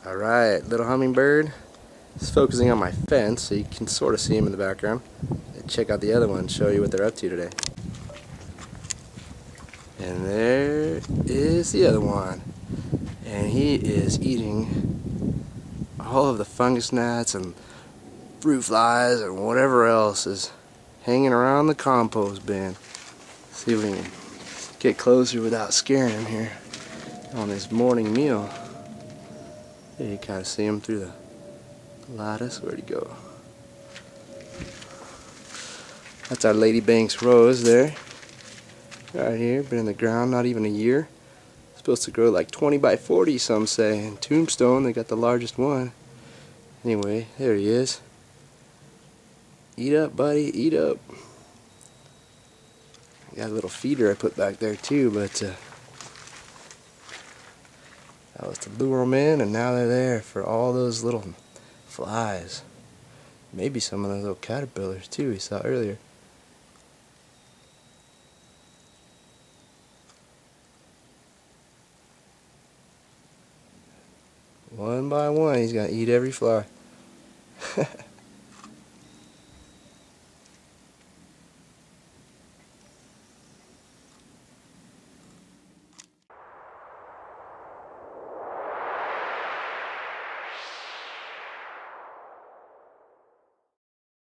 Alright, little hummingbird is focusing on my fence so you can sort of see him in the background. Check out the other one, show you what they're up to today. And there is the other one. And he is eating all of the fungus gnats and fruit flies and whatever else is hanging around the compost bin. See if we can get closer without scaring him here on his morning meal. There you kind of see him through the lattice. Where'd he go? That's our Lady Banks rose there. Right here, been in the ground not even a year. Supposed to grow like 20 by 40 some say. In Tombstone they got the largest one. Anyway, there he is. Eat up, buddy, eat up. Got a little feeder I put back there too, but that was to lure them in, and now they're there for all those little flies. Maybe some of those little caterpillars too we saw earlier. One by one he's gonna eat every fly.